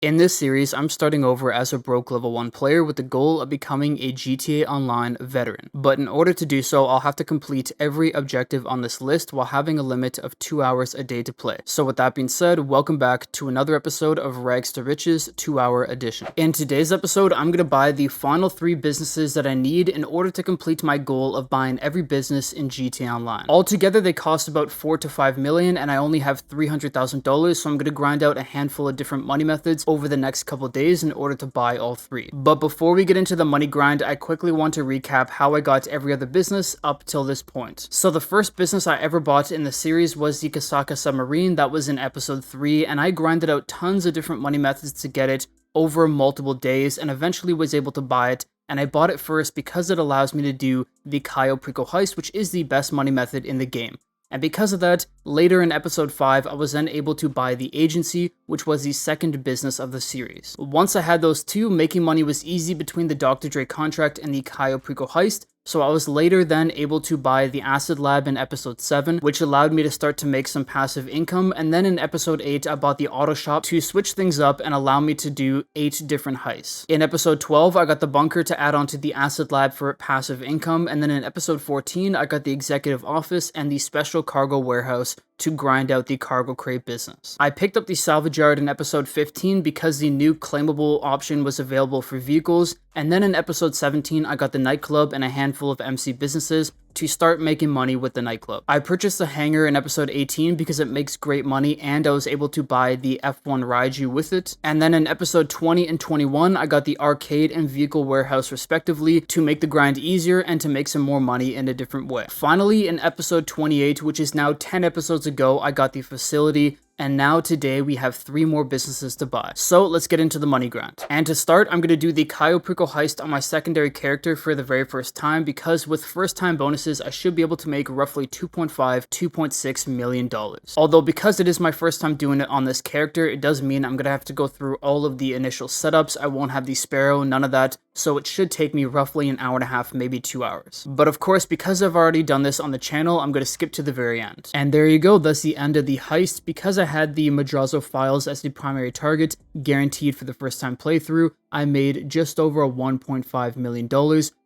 In this series, I'm starting over as a broke level 1 player with the goal of becoming a GTA Online veteran. But in order to do so, I'll have to complete every objective on this list while having a limit of 2 hours a day to play. So with that being said, welcome back to another episode of Rags to Riches 2-hour edition. In today's episode, I'm going to buy the final 3 businesses that I need in order to complete my goal of buying every business in GTA Online. Altogether, they cost about 4 to 5 million and I only have $300,000, so I'm going to grind out a handful of different money methods over the next couple days in order to buy all 3. But before we get into the money grind, I quickly want to recap how I got every other business up till this point. So the first business I ever bought in the series was the Kasaka submarine. That was in episode 3, and I grinded out tons of different money methods to get it over multiple days and eventually was able to buy it. And I bought it first because it allows me to do the Cayo Perico heist, which is the best money method in the game. And because of that, later in episode 5, I was then able to buy the agency, which was the second business of the series. Once I had those two, making money was easy between the Dre Contract and the Cayo Perico heist, so I was later then able to buy the acid lab in episode 7, which allowed me to start to make some passive income, and then in episode 8, I bought the auto shop to switch things up and allow me to do 8 different heists. In episode 12, I got the bunker to add on to the acid lab for passive income, and then in episode 14, I got the executive office and the special cargo warehouse to grind out the cargo crate business. I picked up the salvage yard in episode 15 because the new claimable option was available for vehicles, and then in episode 17 I got the nightclub and a handful of MC businesses to start making money with the nightclub. I purchased the hangar in episode 18 because it makes great money and I was able to buy the F1 Raiju with it. And then in episode 20 and 21, I got the arcade and vehicle warehouse respectively to make the grind easier and to make some more money in a different way. Finally, in episode 28, which is now 10 episodes ago, I got the facility. And now today we have 3 more businesses to buy. So let's get into the money grind. And to start, I'm going to do the Cayo Perico heist on my secondary character for the very first time because with first time bonuses, I should be able to make roughly $2.6 million. Although because it is my first time doing it on this character, it does mean I'm going to have to go through all of the initial setups. I won't have the sparrow, none of that. So it should take me roughly an hour and a half, maybe 2 hours. But of course, because I've already done this on the channel, I'm going to skip to the very end. And there you go, that's the end of the heist. Because I had the Madrazo files as the primary target, guaranteed for the first time playthrough, I made just over $1.5 million,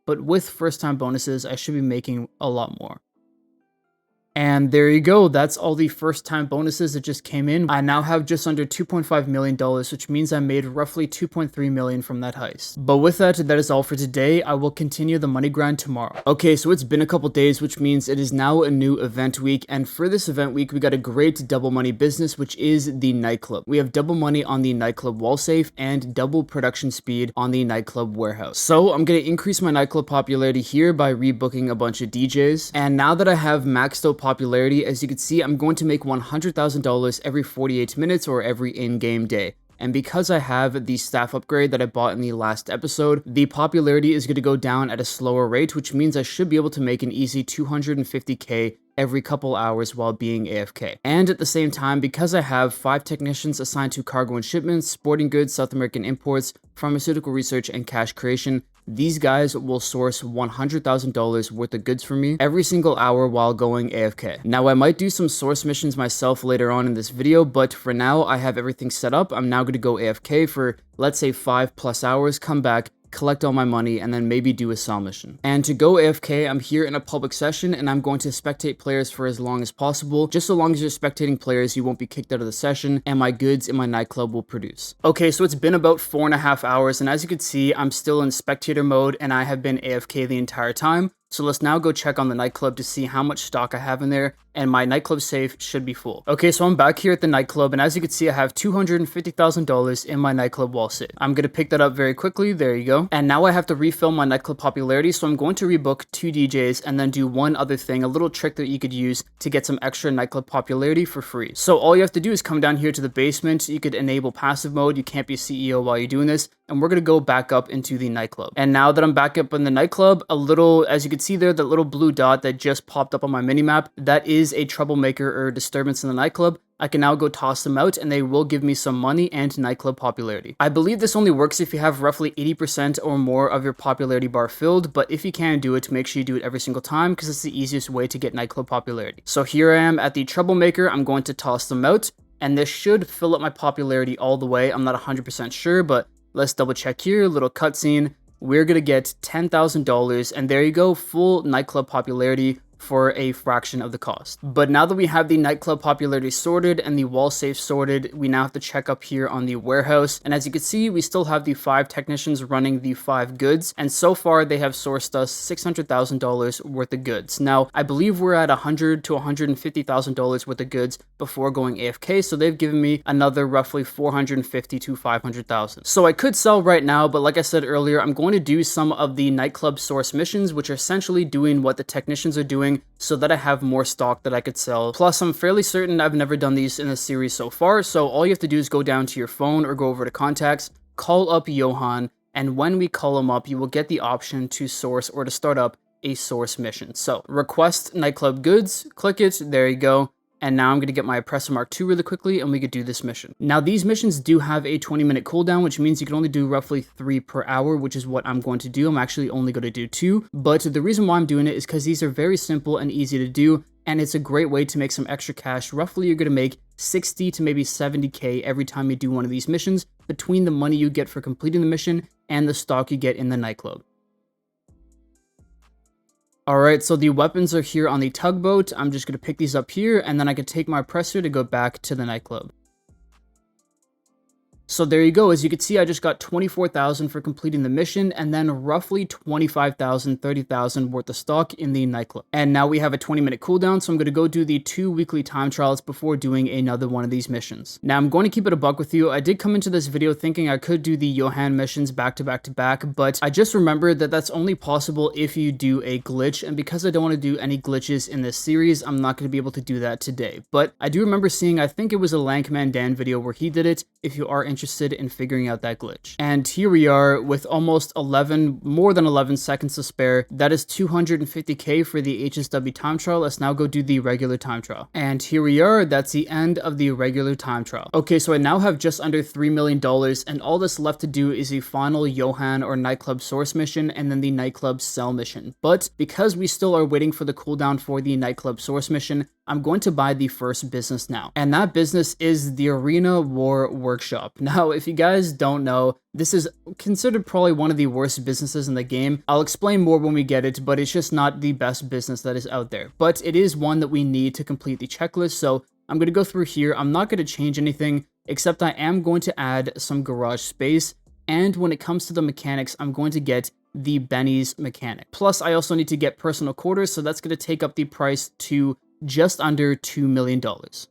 but with first time bonuses, I should be making a lot more. And there you go, that's all the first time bonuses that just came in. I now have just under $2.5 million, which means I made roughly $2.3 million from that heist. But with that, that is all for today. I will continue the money grind tomorrow. Okay, so it's been a couple days, which means it is now a new event week. And for this event week, we got a great double money business, which is the nightclub. We have double money on the nightclub wall safe and double production speed on the nightclub warehouse. So I'm going to increase my nightclub popularity here by rebooking a bunch of DJs. And now that I have maxed out popularity, as you can see, I'm going to make $100,000 every 48 minutes or every in-game day. And because I have the staff upgrade that I bought in the last episode, the popularity is going to go down at a slower rate, which means I should be able to make an easy $250K every couple hours while being AFK. And at the same time, because I have 5 technicians assigned to cargo and shipments, sporting goods, South American imports, pharmaceutical research, and cash creation, these guys will source $100,000 worth of goods for me every single hour while going AFK. Now, I might do some source missions myself later on in this video, but for now, I have everything set up. I'm now going to go AFK for, let's say, 5+ hours, come back, collect all my money, and then maybe do a sell mission. And to go AFK, I'm here in a public session, and I'm going to spectate players for as long as possible. Just so long as you're spectating players, you won't be kicked out of the session, and my goods in my nightclub will produce. Okay, so it's been about 4.5 hours, and as you can see, I'm still in spectator mode, and I have been AFK the entire time. So let's now go check on the nightclub to see how much stock I have in there, and my nightclub safe should be full. Okay, so I'm back here at the nightclub, and as you can see, I have $250,000 in my nightclub wall sit. I'm gonna pick that up very quickly, there you go. And now I have to refill my nightclub popularity, so I'm going to rebook 2 DJs and then do one other thing, a little trick that you could use to get some extra nightclub popularity for free. So all you have to do is come down here to the basement, you could enable passive mode, you can't be a CEO while you're doing this, and we're gonna go back up into the nightclub. And now that I'm back up in the nightclub, a little, as you can see there, the little blue dot that just popped up on my minimap, that is a troublemaker or disturbance in the nightclub. I can now go toss them out and they will give me some money and nightclub popularity. I believe this only works if you have roughly 80% or more of your popularity bar filled, but if you can do it, make sure you do it every single time because it's the easiest way to get nightclub popularity. So here I am at the troublemaker, I'm going to toss them out. and this should fill up my popularity all the way. I'm not 100% sure, but let's double check here. Little cutscene. We're gonna get $10,000, and there you go, full nightclub popularity for a fraction of the cost. But now that we have the nightclub popularity sorted and the wall safe sorted, we now have to check up here on the warehouse. And as you can see, we still have the 5 technicians running the 5 goods. And so far they have sourced us $600,000 worth of goods. Now, I believe we're at $100,000 to $150,000 worth of goods before going AFK. So they've given me another roughly $450,000 to $500,000. So I could sell right now, but like I said earlier, I'm going to do some of the nightclub source missions, which are essentially doing what the technicians are doing, so that I have more stock that I could sell. Plus, I'm fairly certain I've never done these in the series so far, so all you have to do is go down to your phone or go over to contacts, call up Johan, and when we call him up, you will get the option to source or to start up a source mission. So, request nightclub goods, click it, there you go. And now I'm going to get my Oppressor Mark II really quickly, and we could do this mission. Now, these missions do have a 20-minute cooldown, which means you can only do roughly 3 per hour, which is what I'm going to do. I'm actually only going to do 2. But the reason why I'm doing it is because these are very simple and easy to do, and it's a great way to make some extra cash. Roughly, you're going to make 60 to maybe 70k every time you do one of these missions, between the money you get for completing the mission and the stock you get in the nightclub. Alright, so the weapons are here on the tugboat. I'm just going to pick these up here, and then I could take my oppressor to go back to the nightclub. So there you go. As you can see, I just got 24,000 for completing the mission, and then roughly 25,000, 30,000 worth of stock in the nightclub. And now we have a 20-minute cooldown, so I'm going to go do the 2 weekly time trials before doing another one of these missions. Now, I'm going to keep it a buck with you. I did come into this video thinking I could do the Johan missions back to back to back, but I just remembered that that's only possible if you do a glitch, and because I don't want to do any glitches in this series, I'm not going to be able to do that today. But I do remember seeing, I think it was a Lankman Dan video where he did it, if you are interested in figuring out that glitch. And here we are with almost more than 11 seconds to spare. That is 250k for the HSW time trial. Let's now go do the regular time trial. And here we are. That's the end of the regular time trial. Okay, so I now have just under $3 million, and all that's left to do is a final Johan or nightclub source mission and then the nightclub sell mission. But because we still are waiting for the cooldown for the nightclub source mission, I'm going to buy the first business now. And that business is the Arena War Workshop. Now, if you guys don't know, this is considered probably one of the worst businesses in the game. I'll explain more when we get it, but it's just not the best business that is out there. But it is one that we need to complete the checklist, so I'm going to go through here. I'm not going to change anything, except I am going to add some garage space. And when it comes to the mechanics, I'm going to get the Benny's mechanic. Plus, I also need to get personal quarters, so that's going to take up the price to just under $2 million.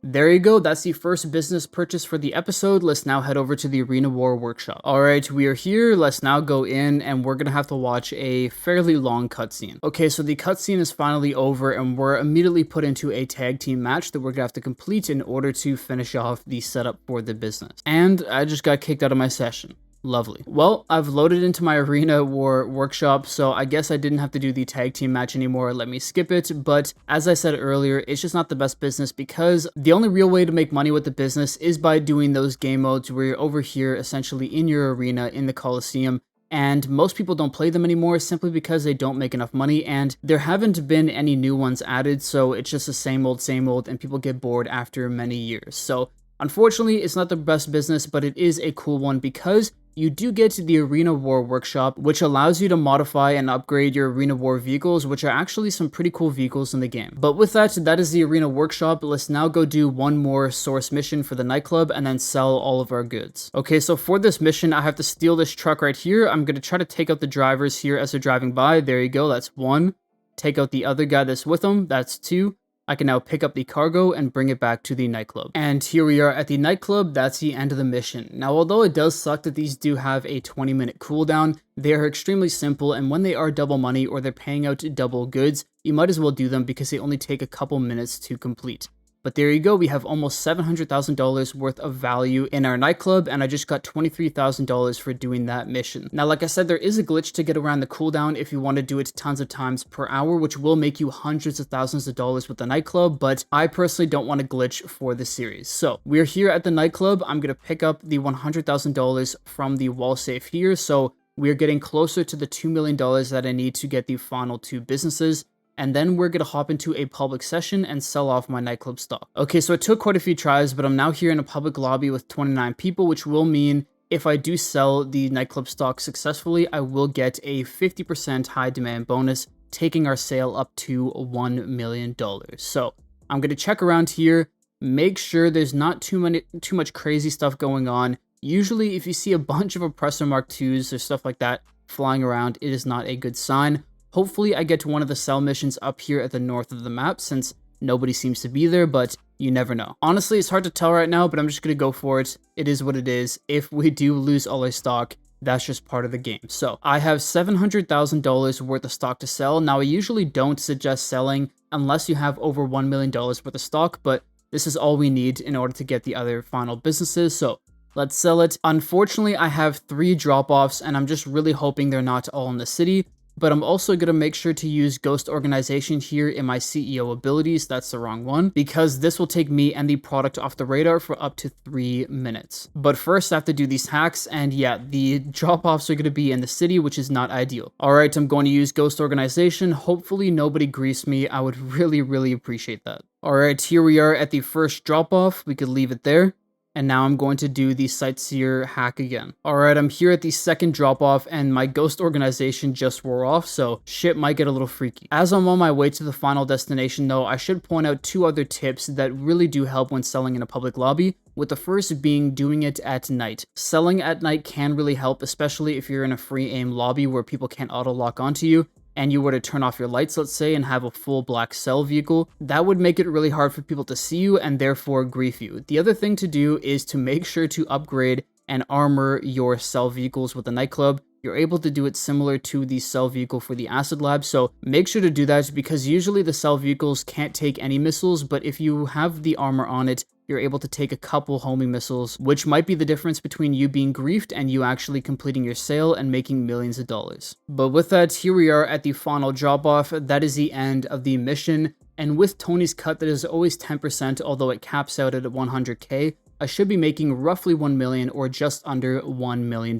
There you go. That's the first business purchase for the episode. Let's now head over to the Arena War Workshop. All right, we are here. Let's now go in, and we're going to have to watch a fairly long cutscene. Okay, so the cutscene is finally over, and we're immediately put into a tag team match that we're going to have to complete in order to finish off the setup for the business. And I just got kicked out of my session. Lovely. Well, I've loaded into my Arena War Workshop, so I guess I didn't have to do the tag team match anymore. Let me skip it. But as I said earlier, it's just not the best business because the only real way to make money with the business is by doing those game modes where you're over here essentially in your arena in the Coliseum. And most people don't play them anymore simply because they don't make enough money, and there haven't been any new ones added, so it's just the same old, and people get bored after many years. So unfortunately, it's not the best business, but it is a cool one because you do get the Arena War Workshop, which allows you to modify and upgrade your Arena War vehicles, which are actually some pretty cool vehicles in the game. But with that, that is the Arena Workshop. Let's now go do one more source mission for the nightclub and then sell all of our goods. Okay, so for this mission, I have to steal this truck right here. I'm going to try to take out the drivers here as they're driving by. There you go, that's 1. Take out the other guy that's with them, that's 2. I can now pick up the cargo and bring it back to the nightclub. And here we are at the nightclub. That's the end of the mission. Now, although it does suck that these do have a 20-minute cooldown, they are extremely simple, and when they are double money or they're paying out double goods, you might as well do them because they only take a couple minutes to complete. But there you go, we have almost $700,000 worth of value in our nightclub, and I just got $23,000 for doing that mission. Now, like I said, there is a glitch to get around the cooldown if you want to do it tons of times per hour, which will make you hundreds of thousands of dollars with the nightclub, but I personally don't want a glitch for this series. So, we're here at the nightclub. I'm going to pick up the $100,000 from the wall safe here, so we're getting closer to the $2 million that I need to get the final 2 businesses. and then we're gonna hop into a public session and sell off my nightclub stock. Okay, so it took quite a few tries, but I'm now here in a public lobby with 29 people, which will mean if I do sell the nightclub stock successfully, I will get a 50% high demand bonus, taking our sale up to $1 million. So I'm gonna check around here, make sure there's not too much crazy stuff going on. Usually if you see a bunch of Oppressor Mark IIs or stuff like that flying around, it is not a good sign. Hopefully I get to one of the sell missions up here at the north of the map, since nobody seems to be there, but you never know. Honestly, it's hard to tell right now, but I'm just gonna go for it. It is what it is. If we do lose all our stock, that's just part of the game. So I have $700,000 worth of stock to sell. Now I usually don't suggest selling unless you have over $1 million worth of stock, but this is all we need in order to get the other final businesses. So let's sell it. Unfortunately, I have 3 drop-offs, and I'm just really hoping they're not all in the city. But I'm also going to make sure to use Ghost Organization here in my CEO abilities. That's the wrong one, because this will take me and the product off the radar for up to 3 minutes. But first I have to do these hacks, and yeah, the drop-offs are going to be in the city, which is not ideal. Alright, I'm going to use Ghost Organization. Hopefully nobody griefs me. I would really appreciate that. Alright, here we are at the first drop-off. We could leave it there. And now I'm going to do the Sightseer hack again. Alright, I'm here at the second drop-off, and my Ghost Organization just wore off, so shit might get a little freaky. As I'm on my way to the final destination though, I should point out 2 other tips that really do help when selling in a public lobby, with the first being doing it at night. Selling at night can really help, especially if you're in a free aim lobby where people can't auto-lock onto you, and you were to turn off your lights, let's say, and have a full black cell vehicle. That would make it really hard for people to see you and therefore grief you. The other thing to do is to make sure to upgrade and armor your cell vehicles with the nightclub. You're able to do it similar to the cell vehicle for the acid lab, so make sure to do that, because usually the cell vehicles can't take any missiles, but if you have the armor on it, you're able to take a couple homing missiles, which might be the difference between you being griefed and you actually completing your sale and making millions of dollars. But with that, here we are at the final drop-off. That is the end of the mission, and with Tony's cut, that is always 10%, although it caps out at 100k. I should be making roughly 1 million, or just under $1 million.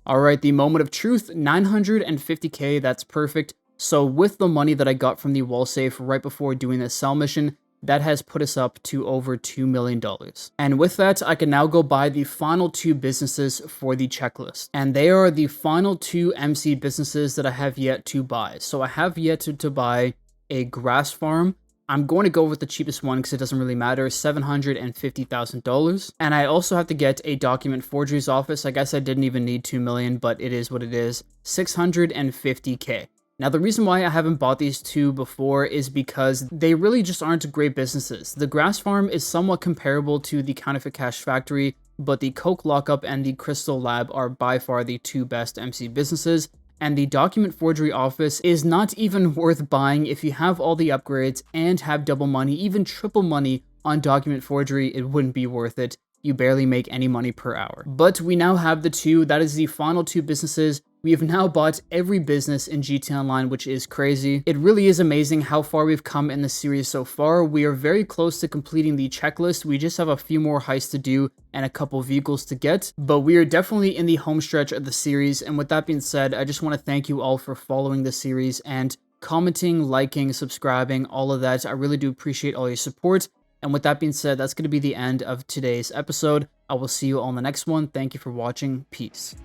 Alright, the moment of truth, 950k, that's perfect. So with the money that I got from the wall safe right before doing this sell mission, that has put us up to over $2 million. And with that, I can now go buy the final 2 businesses for the checklist. And they are the final 2 MC businesses that I have yet to buy. So I have yet to buy a grass farm. I'm going to go with the cheapest one because it doesn't really matter, $750,000. And I also have to get a document forgeries office. I guess I didn't even need 2 million, but it is what it is, 650k. Now, the reason why I haven't bought these 2 before is because they really just aren't great businesses. The grass farm is somewhat comparable to the counterfeit cash factory, but the coke lockup and the crystal lab are by far the 2 best MC businesses. And the document forgery office is not even worth buying if you have all the upgrades and have double money, even triple money on document forgery. It wouldn't be worth it. You barely make any money per hour. But we now have the 2. That is the final 2 businesses. We have now bought every business in GTA Online, which is crazy. It really is amazing how far we've come in the series so far. We are very close to completing the checklist. We just have a few more heists to do and a couple vehicles to get, but we are definitely in the home stretch of the series. And with that being said, I just want to thank you all for following the series and commenting, liking, subscribing, all of that. I really do appreciate all your support. And with that being said, that's going to be the end of today's episode. I will see you on the next one. Thank you for watching. Peace.